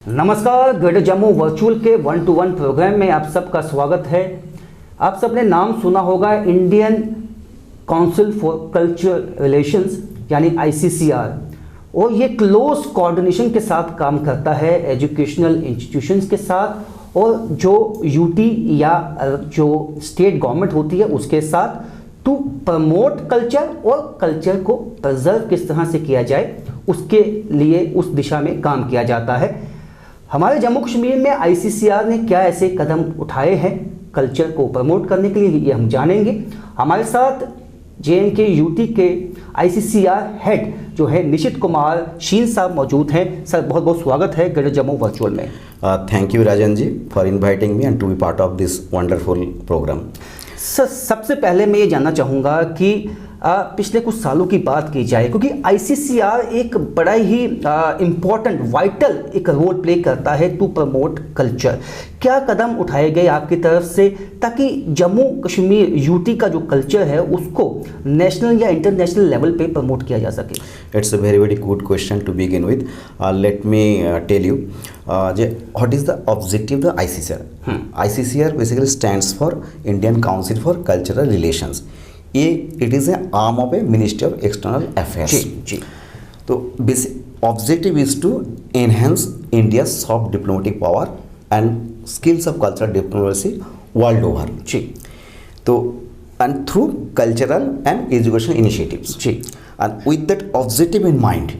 नमस्कार, greater Jammu virtual के 1-to-1 programme में आप सबका स्वागत है। आप सबने नाम सुना होगा Indian council for cultural relations यानी ICCR, और ये क्लोज कोऑर्डिनेशन के साथ काम करता है एजुकेशनल इंस्टीट्यूशंस के साथ और जो यूटी या जो स्टेट गवर्नमेंट होती है उसके साथ, टू प्रमोट कल्चर और कल्चर को प्रिजर्व किस तरह से किया जाए उसके लिए उस दिशा में काम किया जाता है। हमारे जम्मू कश्मीर में ICCR ने क्या ऐसे कदम उठाए हैं कल्चर को प्रमोट करने के लिए, ये हम जानेंगे। हमारे साथ JNK UT के ICCR हेड जो है निशित कुमार शील साहब मौजूद हैं। सर, बहुत बहुत स्वागत है ग्रेटर जम्मू वर्चुअल में। Thank you Rajan ji for inviting me and to be part of this wonderful programme. Sir, सबसे पहले मैं ये जानना चाहूँगा कि पिछले कुछ सालों की बात की जाए, क्योंकि ICCR एक बड़ा ही इम्पोर्टेंट वाइटल एक रोल प्ले करता है टू प्रमोट कल्चर। क्या कदम उठाए गए आपकी तरफ से ताकि जम्मू कश्मीर UT का जो कल्चर है उसको नेशनल या इंटरनेशनल लेवल पे प्रमोट किया जा सके? It's a very good question to begin with. Let me tell you what is the objective the ICCR। ICCR basically stands for Indian council for cultural relations. It is a arm of a ministry of external affairs. जी। तो basic objective is to enhance India soft diplomatic power and skills of cultural diplomacy world over. जी। तो and through cultural and education initiatives. जी। And with that objective in mind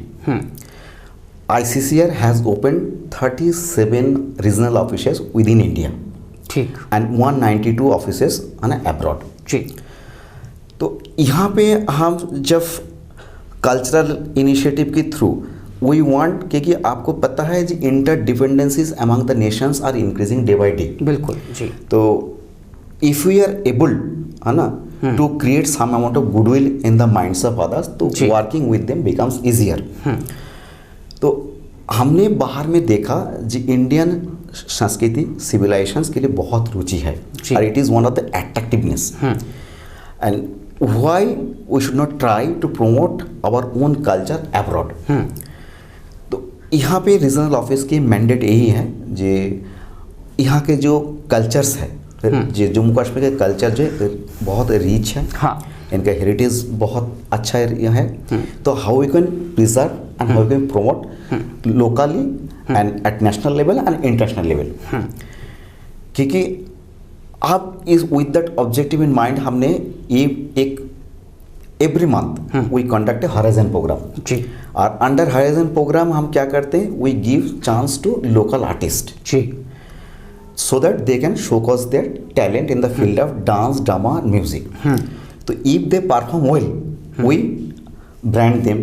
ICCR has opened 37 regional offices within India. ठीक। And 192 offices on abroad. जी। तो यहाँ पे हम जब कल्चरल इनिशिएटिव के थ्रू वी वांट, क्योंकि आपको पता है जी inter dependencies among the nations are increasing day by day. बिल्कुल जी। तो इफ़ वी आर एबल है ना to create some amount of goodwill in the minds of others, तो working with them becomes easier. तो हमने बाहर में देखा जी इंडियन संस्कृति सिविलाइजेशंस के लिए बहुत रुचि है और it is one of the attractiveness. And why we should not try to promote our own culture abroad? तो यहाँ पे रीजनल ऑफिस की मैंडेट यही है जे यहाँ के जो कल्चर्स है, जो जम्मू कश्मीर के कल्चर जो बहुत रिच है। हाँ। इनका हेरिटेज बहुत अच्छा है। तो how we can preserve and how we can promote locally and at national level and international level. क्योंकि आप इस with that objective in mind हमने ये एक every month we conduct a horizon program. जी। और अंडर हॉराइजन प्रोग्राम हम क्या करते हैं, we give chance to local artist जी so that they can showcase their talent in the field of dance, drama and music. तो if they perform well we brand them,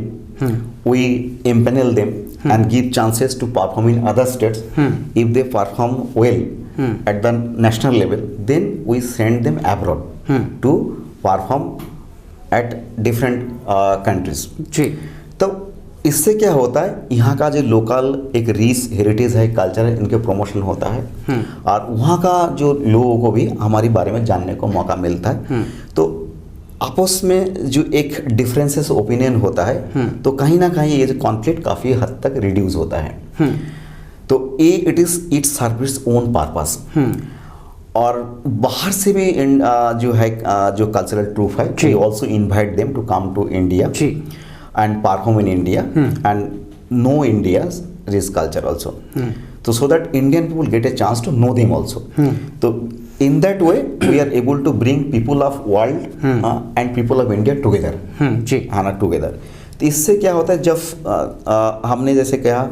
we empanel them and give chances to perform in other states. If they perform well at the national level, then we send them abroad to perform at different countries. जी। तो इससे क्या होता है, यहाँ का जो local एक rich heritage है, कल्चर है, इनके प्रमोशन होता है और वहाँ का जो लोगों को भी हमारे बारे में जानने को मौका मिलता है। तो आपस में जो एक डिफरेंसेस ओपिनियन होता है तो कहीं ना कहीं ये जो कॉन्फ्लिक्ट काफ़ी हद तक रिड्यूस होता है। तो ये इट सर्विस ओन पर्पस। और बाहर से भी जो है जो कल्चरल ट्रूप है, we also invite them to come to India and perform in India and know India's rich culture also, तो so that Indian people get a chance to know them also. तो in that way we are able to bring people of world and people of India together। जी। हाँ ना, together। तो इससे क्या होता है, जब हमने जैसे कहा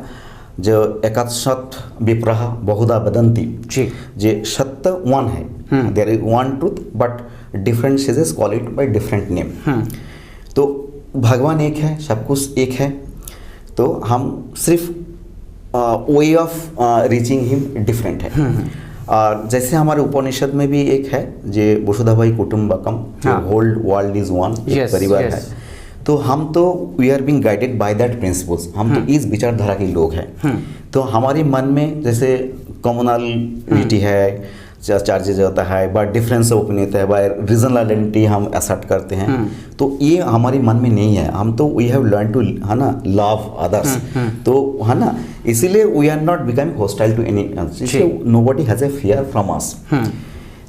जो एकात्सत विप्रह बहुधा वदन्ति, जी, जे सत्य वन है, there is one truth but different sages call it by different name. तो भगवान एक है, सब कुछ एक है, तो हम सिर्फ way of reaching him different है। और जैसे हमारे उपनिषद में भी एक है जे वसुधैव कुटुंबकम, होल वर्ल्ड इज वन, एक परिवार है। तो हम तो we are being guided by that principles, हम तो इस विचारधारा के लोग हैं। तो हमारे मन में जैसे कम्युनलिटी है, चार्जेज होता है, बाय डिफरेंस ऑफ ओपिनियन है, बाय रीजनल आइडेंटिटी हम असर्ट करते हैं। तो ये हमारे मन में नहीं है, हम तो वी हैव लर्न टू, है ना, लव अदर्स। तो है ना, इसीलिए we are not becoming hostile to any, nobody has a fear from us.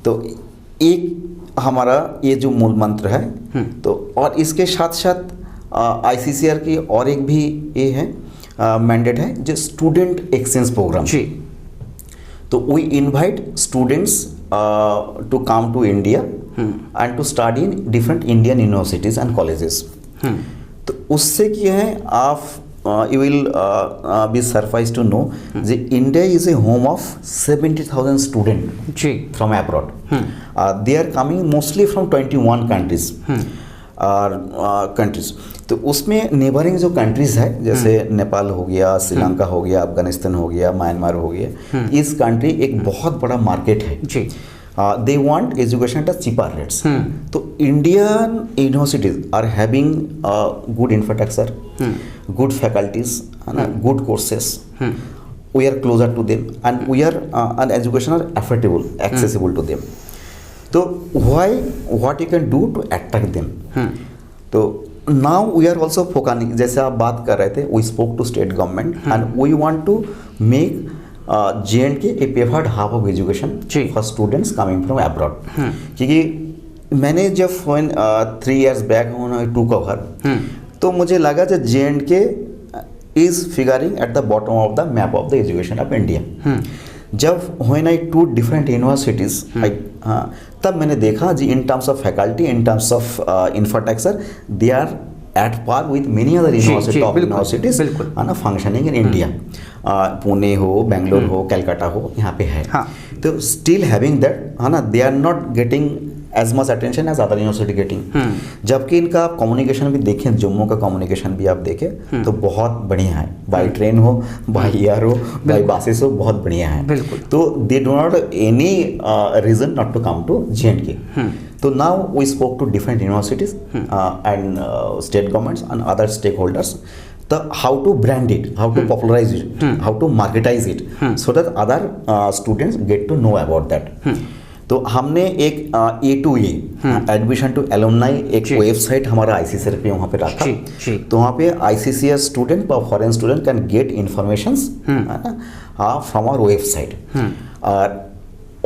तो एक हमारा ये जो मूल मंत्र है। तो और इसके साथ साथ आईसीसीआर की और एक भी ये है मैंडेट है, जो स्टूडेंट एक्सचेंज प्रोग्राम। तो we invite students to come to India and to study in different Indian universities and colleges. तो उससे क्या है, आप you will be surprise to know जे India is a home of 70,000 student from abroad. They are coming mostly from 21 countries countries. तो उसमें neighbouring जो countries है, जैसे नेपाल हो गया, श्रीलंका हो गया, अफगानिस्तान हो गया, म्यांमार हो गया, इस कंट्री एक बहुत बड़ा मार्केट है। They want education at cheaper rates. तो Indian universities are having good infrastructure, good faculties, good courses. We are closer to them and we are an education are affordable, accessible to them. तो what you can do to attract them. तो now we are also focusing, जैसे आप बात कर रहे थे, we spoke to state government and we want to make J&K a preferred hub of education for students coming from abroad. क्योंकि मैंने जब 3 years बैक टू कवर, तो मुझे लगा कि J&K is figuring at the bottom of the map of the education of India. जब when I to different universities, तब मैंने देखा जी in terms of faculty, in terms of infrastructure, they are at par with many other universities है ना, functioning in India. Pune हो, बेंगलोर हो, कलकत्ता हो, यहाँ पे है। तो स्टिल हैविंग दैट, है ना, they are not getting as much attention as other university getting. जबकि इनका कम्युनिकेशन भी देखें, जम्मू का कम्युनिकेशन भी आप देखें तो बहुत बढ़िया है, बाई ट्रेन हो, बाई एयर हो, बाई बसेस हो, बहुत बढ़िया है। तो they do not any reason not to come to J&K। So now we spoke to different universities and state governments and other stakeholders, how to brand it, how to popularize it, how to marketize it, so that other students get to know about that. तो हमने एक A2A admission to alumni एक website हमारा ICCR पे वहाँ पे रखा। तो वहाँ पे ICCR स्टूडेंट और foreign student can get informations from our website.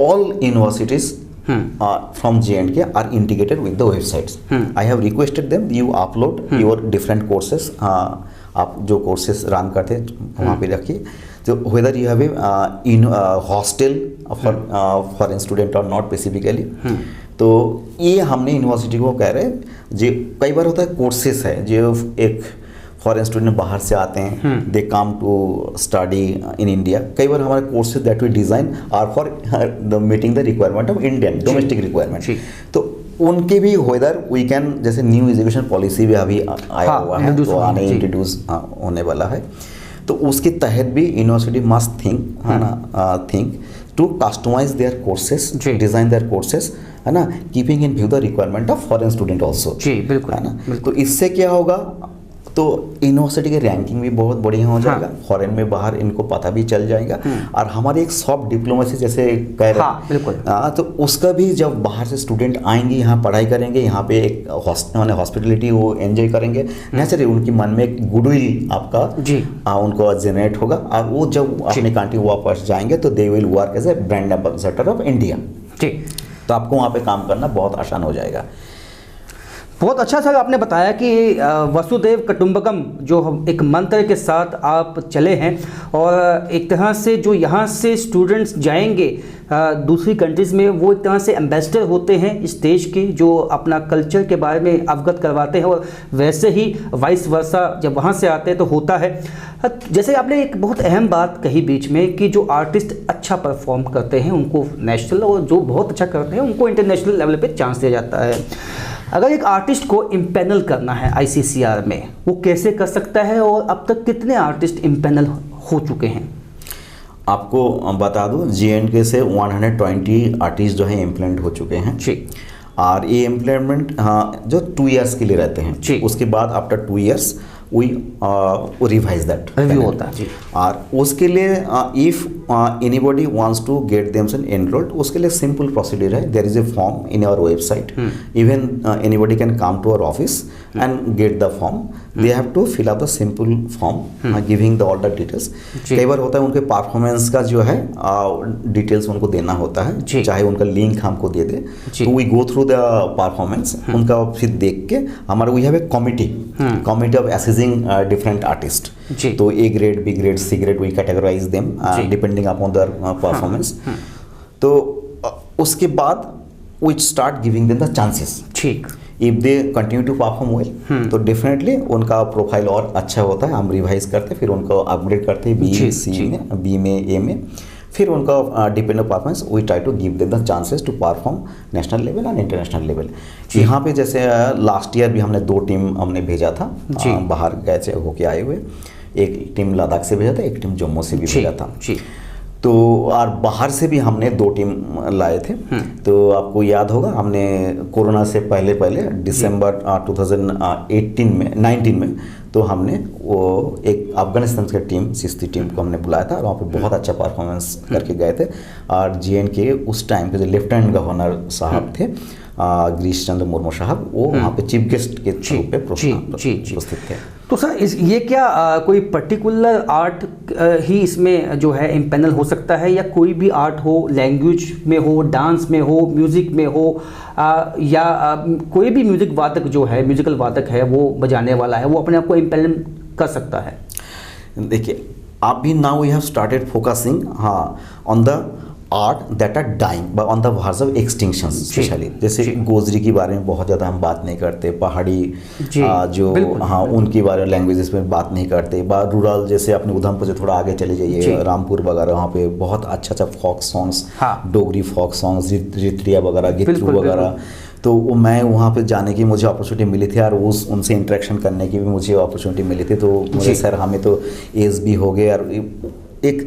All universities from J&K are integrated with the websites. I have requested them, you upload your different courses, आप जो courses run करते हैं वहाँ पे रखिए। तो whether you have a hostel for foreign student or not specifically, तो ये हमने यूनिवर्सिटी को कह रहे हैं। जो कई बार होता है कोर्सेस है, जो एक फॉरेन स्टूडेंट बाहर से आते हैं, they come to study in India. कई बार हमारे courses that we design are for the meeting the requirement of Indian domestic requirement. तो उनके भी वेदर वी कैन, जैसे न्यू एजुकेशन पॉलिसी भी अभी आया हुआ है, तो आने इंट्रोड्यूस होने वाला है। तो उसके तहत भी यूनिवर्सिटी मस्ट थिंक, है ना, think to customise their courses, design their courses, है ना, keeping in view the requirement of foreign student also. बिल्कुल, है ना। तो इससे क्या होगा, तो यूनिवर्सिटी की रैंकिंग भी बहुत बढ़िया हो जाएगा। फॉरेन में बाहर इनको पता भी चल जाएगा। और हमारे एक सॉफ्ट डिप्लोमेसी जैसे कह रहे हैं, बिल्कुल, तो उसका भी जब बाहर से स्टूडेंट आएंगे, यहाँ पढ़ाई करेंगे, यहाँ पे एक हॉस्पिटलिटी वो एंजॉय करेंगे, नेचुरली उनके मन में एक गुडविल आपका उनको जनरेट होगा। और वो जब अपने कंट्री वापस जाएंगे तो they will work as a brand ambassador of India. तो आपको वहाँ पे काम करना बहुत आसान हो जाएगा। बहुत अच्छा सर आपने बताया कि वसुधैव कुटुंबकम जो एक मंत्र के साथ आप चले हैं, और एक तरह से जो यहाँ से स्टूडेंट्स जाएंगे दूसरी कंट्रीज़ में, वो एक तरह से एम्बेसडर होते हैं इस देश के, जो अपना कल्चर के बारे में अवगत करवाते हैं। और वैसे ही वाइस वर्सा जब वहाँ से आते हैं तो होता है। जैसे आपने एक बहुत अहम बात कही बीच में कि जो आर्टिस्ट अच्छा परफॉर्म करते हैं उनको नेशनल, और जो बहुत अच्छा करते हैं उनको इंटरनेशनल लेवल पे चांस दिया जाता है। अगर एक आर्टिस्ट को इम्पैनल करना है ICCR में, वो कैसे कर सकता है, और अब तक कितने आर्टिस्ट इम्पैनल हो चुके हैं? आपको बता दूं, J&K से 120 आर्टिस्ट जो हैं इम्प्लीमेंट हो चुके हैं। और ये इम्प्लीमेंट जो 2 years के लिए रहते हैं। उसके बाद after 2 years we revise that review होता है जी। और उसके लिए if anybody wants to get themselves enrolled, उसके लिए सिंपल प्रोसीड्यूर है। There is a form in our website, even anybody can come to our office and get the form. They have to fill up the simple form giving the all the details. कई बार होता है उनके performance का जो है details उनको देना होता है, चाहे उनका लिंक हमको दे दे, तो we go through the performance, उनका फिर देख के हमारा we have a committee of assessing different artist. तो A grade, B grade, C grade, we categorize them depending upon their performance. तो उसके बाद we start giving them the chances. ठीक, if they continue to perform well तो definitely उनका profile और अच्छा होता है, हम रिवाइज करते फिर उनको अपग्रेड करते हैं बी, सी में, बी में, ए में, फिर उनका depend on performance we try to give them the chances to perform national level and international level. यहाँ पे जैसे लास्ट ईयर भी हमने 2 टीम हमने भेजा था, बाहर गए थे होके आए हुए, एक टीम लद्दाख से भेजा था, एक टीम जम्मू से भी भेजा था। तो और बाहर से भी हमने 2 टीम लाए थे। तो आपको याद होगा हमने कोरोना से पहले दिसंबर 2019 में तो हमने वो एक अफगानिस्तान की टीम, सिस्ती टीम को हमने बुलाया था और वहाँ पे बहुत अच्छा परफॉर्मेंस करके गए थे। और JN के उस टाइम पे जो लेफ्टिनेंट गवर्नर साहब थे गिरीश चंद्र मुर्मू साहब, वो वहाँ पे चीफ गेस्ट के रूप में उपस्थित थे। तो सर ये क्या कोई पर्टिकुलर आर्ट ही इसमें जो है इम्पैनल हो सकता है, या कोई भी आर्ट हो, लैंग्वेज में हो, डांस में हो, म्यूज़िक में हो, या कोई भी म्यूज़िक वादक जो है, म्यूजिकल वादक है, वो बजाने वाला है, वो अपने आप को इम्पैनल कर सकता है? देखिए अभी now we have started focusing on the art that are dying on the verge of extinction, specially जैसे गोजरी के बारे में बहुत ज़्यादा हम बात नहीं करते, पहाड़ी जो उनके बारे में लैंग्वेजेस में बात नहीं करते, रूरल जैसे अपने उधमपुर से थोड़ा आगे चले जाइए, रामपुर वगैरह, वहाँ पे बहुत अच्छा folk songs, Dogri folk songs, रित्रिया वगैरह, गित्रू वगैरह। तो मैं वहाँ पे जाने की मुझे अपॉर्चुनिटी मिली थी और उनसे इंटरेक्शन करने की भी मुझे अपॉर्चुनिटी मिली थी। तो मुझे सर हमें तो एज भी हो गए और एक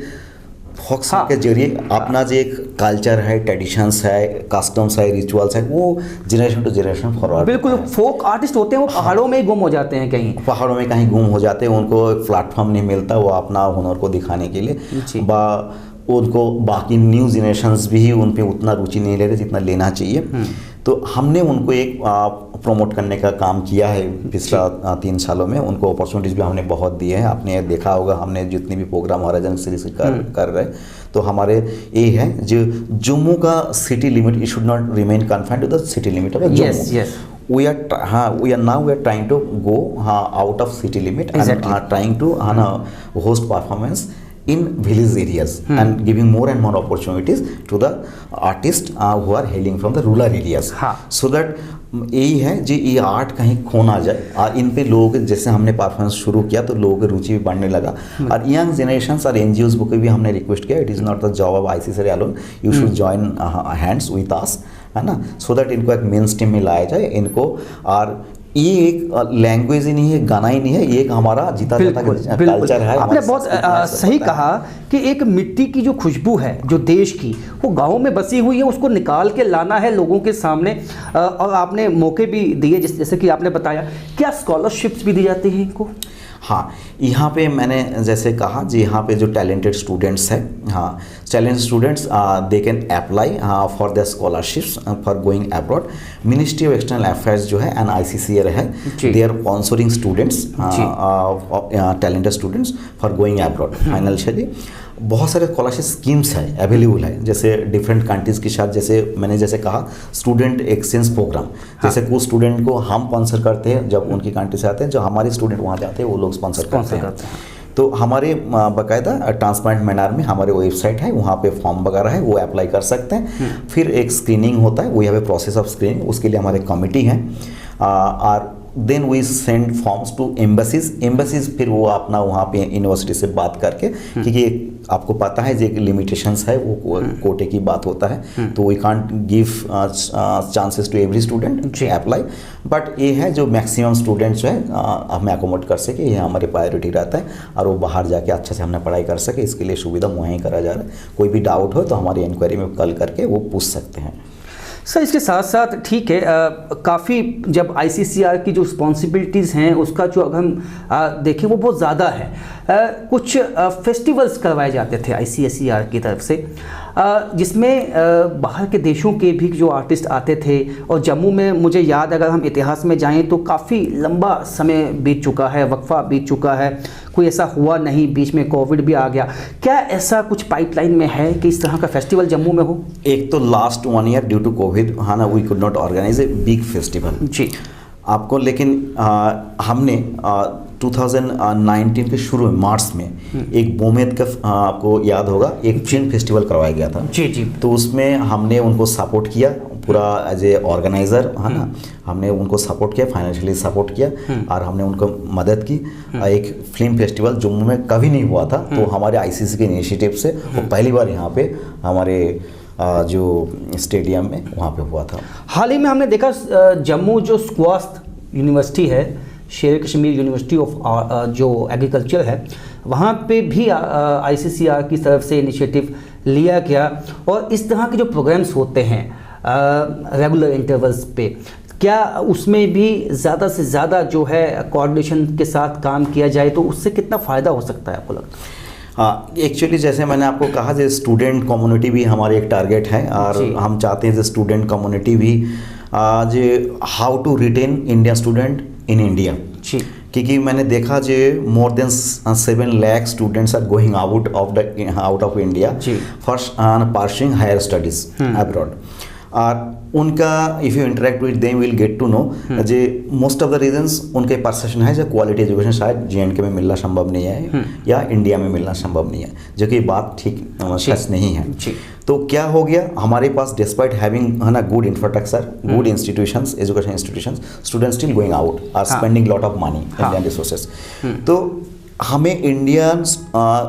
फोक सॉन्ग के जरिए अपना जो एक कल्चर है, ट्रेडिशंस है, कस्टम्स है, रिचुअल्स है, वो जनरेशन टू जनरेशन फॉरवर्ड। बिल्कुल, फोक आर्टिस्ट होते हैं वो पहाड़ों में ही गुम हो जाते हैं, कहीं पहाड़ों में कहीं गुम हो जाते हैं, उनको एक प्लेटफॉर्म नहीं मिलता वो अपना हुनर को दिखाने के लिए, उनको बाकी न्यू जनरेशन्स भी उन पे उतना रुचि नहीं ले रहे जितना लेना चाहिए। तो हमने उनको एक प्रमोट करने का काम किया है पिछला 3 सालों में, उनको अपॉर्चुनिटीज़ भी हमने बहुत दिए हैं। आपने देखा होगा हमने जितने भी प्रोग्राम हॉराइजन सीरीज कर रहे हैं, तो हमारे ये है जो जम्मू का city limit, it should not remain confined to the city limit of Jammu. we are trying to go out of city limit and trying to host performance in village areas and giving more and more opportunities to the artists who are hailing from the rural areas, so that यही है जी ये art कहीं खो ना जाए। और इन पे लोग जैसे हमने परफॉर्मेंस शुरू किया तो लोगों की रुचि भी बढ़ने लगा। और यंग जनरेशंस और NGOs को भी हमने रिक्वेस्ट किया, it is not the job of ICCR alone, you should join hands with us, है ना, सो दैट इनको एक मेन स्ट्रीम में लाया जाए इनको। और ये एक लैंग्वेज ही नहीं है, गाना ही नहीं है, ये एक हमारा जीता जाता कल्चर है। आपने बहुत सही कहा कि एक मिट्टी की जो खुशबू है जो देश की, वो गाँव में बसी हुई है, उसको निकाल के लाना है लोगों के सामने। और आपने मौके भी दिए, जैसे कि आपने बताया, क्या स्कॉलरशिप्स भी दी जाती हैं इनको? हाँ, यहाँ पे मैंने जैसे कहा जी, यहाँ पे जो टैलेंटेड स्टूडेंट्स हैं, talent students they can apply for the scholarships for going abroad. Ministry of external affairs जो है एंड ICCR है, they are sponsoring students, talented students for going abroad. Financially बहुत सारे स्कॉलरशिप स्कीम्स है available है, जैसे different countries के साथ, जैसे मैंने जैसे कहा स्टूडेंट एक्सचेंज प्रोग्राम, जैसे कुछ स्टूडेंट को हम स्पॉन्सर करते हैं जब उनकी कंट्री से आते हैं, जो हमारे स्टूडेंट वहाँ जाते हैं वो लोग स्पॉन्सर करते हैं। तो हमारे बाकायदा ट्रांसपेरेंट मैनर में हमारे वेबसाइट है, वहाँ पे फॉर्म वगैरह है, वो अप्लाई कर सकते हैं। फिर एक स्क्रीनिंग होता है, we have a process of screening, उसके लिए हमारे कमिटी हैं। और then we send forms to embassies फिर वो अपना वहाँ पे यूनिवर्सिटी से बात करके, क्योंकि आपको पता है जो एक लिमिटेशंस है, वो कोटे की बात होता है, तो we can't give chances to every student apply, but ये है जो मैक्सिमम स्टूडेंट्स जो है हमें अकोमोडेट कर सके, ये हमारी प्रायोरिटी रहता है, और वो बाहर जाके अच्छे से हमने पढ़ाई कर सके, इसके लिए सुविधा मुहैया करा जा रहा है। कोई भी डाउट हो तो हमारी इंक्वायरी में कॉल करके वो पूछ सकते हैं। सर इसके साथ साथ ठीक है, काफ़ी जब आईसीसीआर की जो रिस्पॉन्सिबिलिटीज़ हैं उसका जो अगर हम देखें वो बहुत ज़्यादा है। कुछ फेस्टिवल्स करवाए जाते थे आईसीसीआर की तरफ से, जिसमें बाहर के देशों के भी जो आर्टिस्ट आते थे। और जम्मू में मुझे याद, अगर हम इतिहास में जाएं तो काफ़ी लंबा समय बीत चुका है, वक्फा बीत चुका है, कोई ऐसा हुआ नहीं, बीच में कोविड भी आ गया। क्या ऐसा कुछ पाइपलाइन में है कि इस तरह का फेस्टिवल जम्मू में हो? एक तो last 1 year due to covid, हाँ ना, we could not organize a big festival जी आपको, लेकिन हमने 2019 के शुरू में मार्च में एक बोमेद का आपको याद होगा एक फिल्म फेस्टिवल करवाया गया था। जी जी। तो उसमें हमने उनको सपोर्ट किया पूरा एज ए ऑर्गेनाइज़र, है ना, हमने उनको सपोर्ट किया, फाइनेंशियली सपोर्ट किया और हमने उनको मदद की। एक फिल्म फेस्टिवल जम्मू में कभी नहीं हुआ था, तो हमारे आईसीसी के इनिशिएटिव से वो पहली बार यहाँ पे हमारे जो स्टेडियम में वहाँ पे हुआ था। हाल ही में हमने देखा जम्मू जो स्क्वाश यूनिवर्सिटी है, शेर कश्मीर यूनिवर्सिटी ऑफ जो एग्रीकल्चर है, वहाँ पे भी आईसीसीआर की तरफ से इनिशिएटिव लिया गया। और इस तरह के जो प्रोग्राम्स होते हैं रेगुलर इंटरवल्स पे, क्या उसमें भी ज़्यादा से ज़्यादा जो है कोऑर्डिनेशन के साथ काम किया जाए तो उससे कितना फ़ायदा हो सकता है आपको लगता है? हाँ, एक्चुअली जैसे मैंने आपको कहा, जो स्टूडेंट कम्युनिटी भी हमारी एक टारगेट है और हम चाहते हैं जो स्टूडेंट कम्युनिटी भी जो how to retain Indian student in India, क्योंकि मैंने देखा जो more than 7 lakh students are going out of India for pursuing higher studies abroad. और उनका if you interact with them will get to know जे most of the reasons उनके perception है जो क्वालिटी एजुकेशन शायद जेएंडके में मिलना संभव नहीं है या इंडिया में मिलना संभव नहीं है, जो कि बात ठीक सच नहीं है। तो क्या हो गया, हमारे पास डिस्पाइट हैविंग है ना good infrastructure, good institutions, education institutions, students still going out are spending lot of money Indian resources. तो हमें इंडियन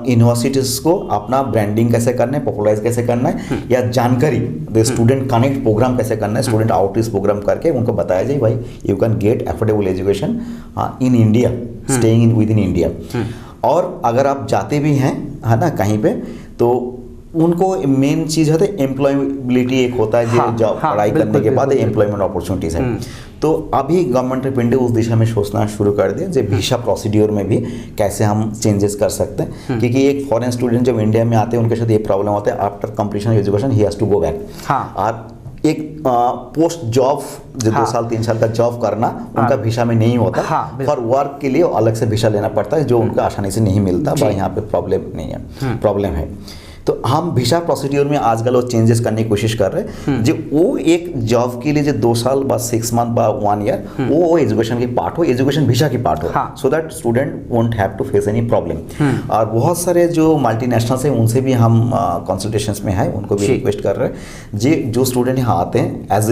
यूनिवर्सिटीज़ को अपना ब्रांडिंग कैसे करना है, पॉपुलराइज कैसे करना है, या जानकारी स्टूडेंट कनेक्ट प्रोग्राम कैसे करना है, स्टूडेंट आउटरीच प्रोग्राम करके उनको बताया जाए भाई you can get affordable education in India, staying in with in India. और अगर आप जाते भी हैं है ना कहीं पे, तो उनको मेन चीज़ होता है एम्प्लॉयबिलिटी, एक होता है जो जॉब पढ़ाई करने के बाद एम्प्लॉयमेंट अपॉर्चुनिटीज़ है। तो अभी गवर्नमेंट ऑफ इंडिया उस दिशा में सोचना शुरू कर दिया, जो वीसा प्रोसीड्योर में भी कैसे हम चेंजेस कर सकते हैं, क्योंकि एक फॉरेन स्टूडेंट जब इंडिया में आते हैं उनके साथ ये प्रॉब्लम होता है, after completion of education he has to go back. और एक पोस्ट जॉब जो 2 साल 3 साल का जॉब करना उनका वीसा में नहीं होता, फॉर वर्क के लिए अलग से वीसा लेना पड़ता है, जो उनका आसानी से नहीं मिलता। पर यहाँ पे प्रॉब्लम नहीं है, प्रॉब्लम है। तो हम वीसा प्रोसीड्योर में आजकल वो चेंजेस करने की कोशिश कर रहे हैं, जो वो एक जॉब के लिए जो 2 साल बाद 6 मंथ बाद 1 ईयर वो एजुकेशन की पार्ट हो, एजुकेशन वीसा की पार्ट हो, so that student won't have to face any problem. और बहुत सारे जो मल्टीनेशनल्स हैं उनसे भी हम कंसल्टेशंस में है, उनको भी रिक्वेस्ट कर रहे हैं जो स्टूडेंट यहाँ आते हैं as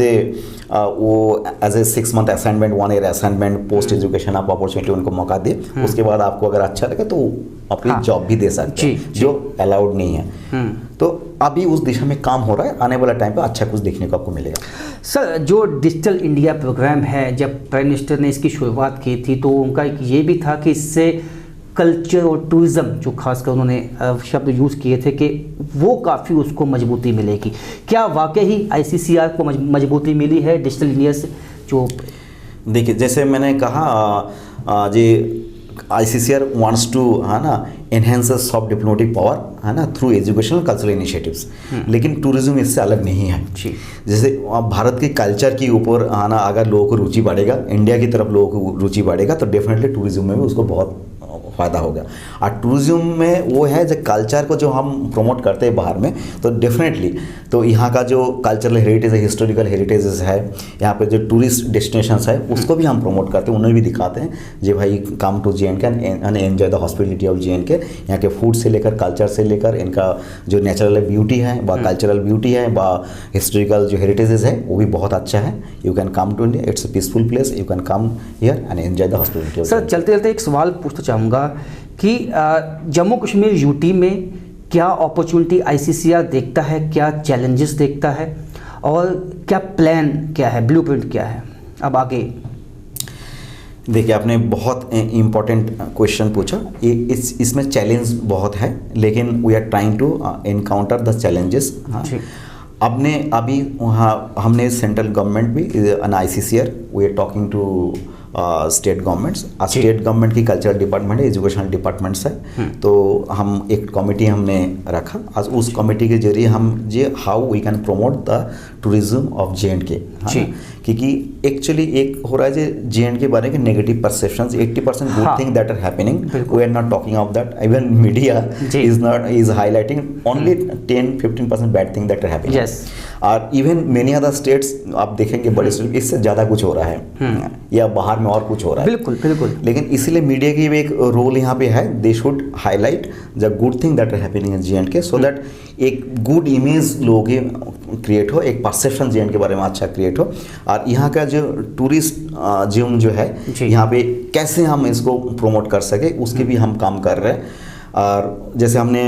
a 6 month assignment, 1 year assignment, post education आप अपॉर्चुनिटी उनको मौका दे, उसके बाद आपको अगर अच्छा लगे तो अपनी जॉब भी दे सकते हैं, जो अलाउड नहीं है। तो अभी उस दिशा में काम हो रहा है, आने वाला टाइम पे अच्छा कुछ देखने को आपको मिलेगा। सर, जो डिजिटल इंडिया प्रोग्राम है, जब प्राइम मिनिस्टर ने इसकी शुरुआत की थी तो उनका ये भी था कि इससे कल्चर और टूरिज़्म, जो खासकर उन्होंने शब्द यूज़ किए थे कि वो काफ़ी उसको मजबूती मिलेगी। क्या वाकई ही आईसीसीआर को मजबूती मिली है डिजिटल इंडिया से? जो देखिए, जैसे मैंने कहा जी आईसीसीआर वांट्स टू है ना एनहेंस सॉफ्ट डिप्लोमेटिक पावर है ना थ्रू एजुकेशनल कल्चरल इनिशिएटिव्स, लेकिन टूरिज्म इससे अलग नहीं है। जैसे भारत के कल्चर के ऊपर है ना अगर लोगों को रुचि बढ़ेगा, इंडिया की तरफ लोगों को रुचि बढ़ेगा, तो डेफिनेटली टूरिज्म में भी उसको बहुत फ़ायदा होगा। और टूरिज्म में वो है जो कल्चर को जो हम प्रमोट करते हैं बाहर में, तो डेफिनेटली तो यहाँ का जो कल्चरल हेरिटेज है, हिस्टोरिकल हेरिटेजेस है, यहाँ पे जो टूरिस्ट डेस्टिनेशंस है उसको भी हम प्रमोट करते हैं, उन्हें भी दिखाते हैं जी भाई come to J and K and enjoy the hospitality of J and K. यहाँ के फूड से लेकर कल्चर से लेकर इनका जो नेचुरल ब्यूटी है व कल्चरल ब्यूटी है व हिस्टोरिकल जो हेरिटेजेस है वो भी बहुत अच्छा है। You can come to India, it's a peaceful place, you can come here and enjoy the hospitality. Sir, चलते चलते एक सवाल पूछना चाहूँगा कि जम्मू कश्मीर यूटी में क्या अपॉर्चुनिटी आईसीसीआर देखता है, क्या चैलेंजेस देखता है, और क्या प्लान क्या है, ब्लूप्रिंट क्या है अब आगे? देखिए, आपने बहुत इम्पोर्टेंट क्वेश्चन पूछा। इसमें चैलेंज बहुत है, लेकिन we are trying to encounter the challenges. आपने अभी वहाँ हमने सेंट्रल गवर्नमेंट भी and ICCR we are talking to state governments. State government की कल्चरल डिपार्टमेंट है, एजुकेशनल डिपार्टमेंट्स है, तो हम एक कमेटी हमने रखा। आज उस कमेटी के जरिए हम ये how we can promote the tourism of J&K, क्योंकि एक्चुअली एक हो रहा है J&K बारे के negative perceptions, 80% good thing that are happening, we are not talking of that, even media is highlighting only 10-15% bad thing that are happening. और even many other states आप देखेंगे बड़े स्टेट इससे ज़्यादा कुछ हो रहा है या बाहर में और कुछ हो रहा है। बिल्कुल बिल्कुल। लेकिन इसीलिए मीडिया की भी एक रोल यहाँ पे है, they should highlight the good thing that are happening in J&K so that एक गुड इमेज लोगों की क्रिएट हो, एक परसेप्शन J&K के बारे में अच्छा क्रिएट हो। और यहाँ का जो टूरिस्ट जोन जो है यहाँ पे कैसे हम इसको प्रमोट कर सके उसके भी हम काम कर रहे हैं। और जैसे हमने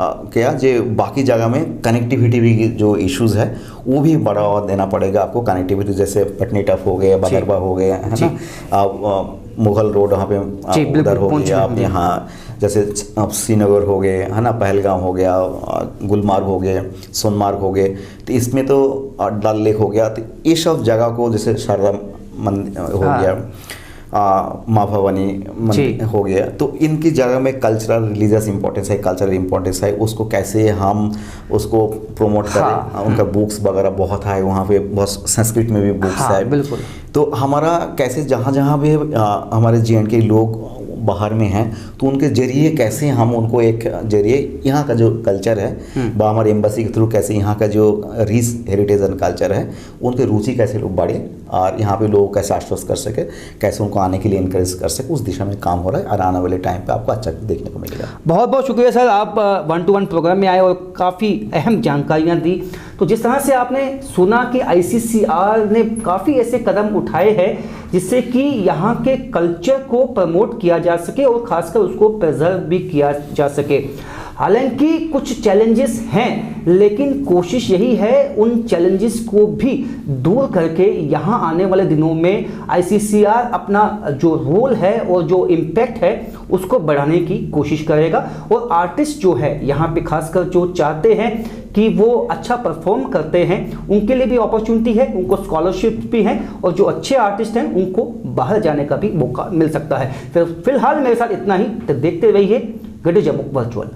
किया जो बाकी जगह में कनेक्टिविटी भी जो इश्यूज़ है वो भी बढ़ावा देना पड़ेगा आपको। कनेक्टिविटी जैसे पटनीटॉप हो गया, बदरबा हो गया, है ना, मुगल रोड वहाँ पे उधर हो गया, आप यहाँ जैसे श्रीनगर हो गए, है ना, पहलगाम हो गया, गुलमार्ग हो गए, सोनमार्ग हो गए, तो इसमें तो डल लेक हो गया, तो ये सब जगह को जैसे शारदा मंदिर हो गया, माँ भवानी मंदिर हो गया, तो इनकी जगह में कल्चरल रिलीजियस इंपॉर्टेंस है, कल्चरल इंपॉर्टेंस है, उसको कैसे हम उसको प्रमोट करें। उनका बुक्स वगैरह बहुत है वहाँ पे, बहुत संस्कृत में भी बुक्स है। बिल्कुल। तो हमारा कैसे जहाँ जहाँ भी हमारे J&K लोग बाहर में हैं तो उनके जरिए कैसे हम उनको एक जरिए यहाँ का जो कल्चर है हमारे एम्बेसी के थ्रू कैसे यहाँ का जो रिच हेरिटेज एंड कल्चर है उनके रुचि कैसे लोग बढ़े और यहाँ पे लोग कैसे आश्वस्त कर सके, कैसे उनको आने के लिए इनकरेज कर सके, उस दिशा में काम हो रहा है और आने वाले टाइम पे आपको अच्छा देखने को मिलेगा। बहुत बहुत शुक्रिया सर, आप 1-to-1 प्रोग्राम में आए और काफ़ी अहम जानकारियाँ दी। तो जिस तरह से आपने सुना कि ICCR ने काफ़ी ऐसे कदम उठाए हैं जिससे कि यहाँ के कल्चर को प्रमोट किया जा सके और ख़ासकर उसको प्रिजर्व भी किया जा सके। हालांकि कुछ चैलेंजेस हैं, लेकिन कोशिश यही है उन चैलेंजेस को भी दूर करके यहाँ आने वाले दिनों में ICCR अपना जो रोल है और जो इम्पैक्ट है उसको बढ़ाने की कोशिश करेगा। और आर्टिस्ट जो है यहाँ पे खासकर जो चाहते हैं कि वो अच्छा परफॉर्म करते हैं उनके लिए भी अपॉर्चुनिटी है, उनको स्कॉलरशिप भी हैं और जो अच्छे आर्टिस्ट हैं उनको बाहर जाने का भी मौका मिल सकता है। फिलहाल मेरे साथ इतना ही, तो देखते रहिए गढ़ी जम्मू वर्चुअल।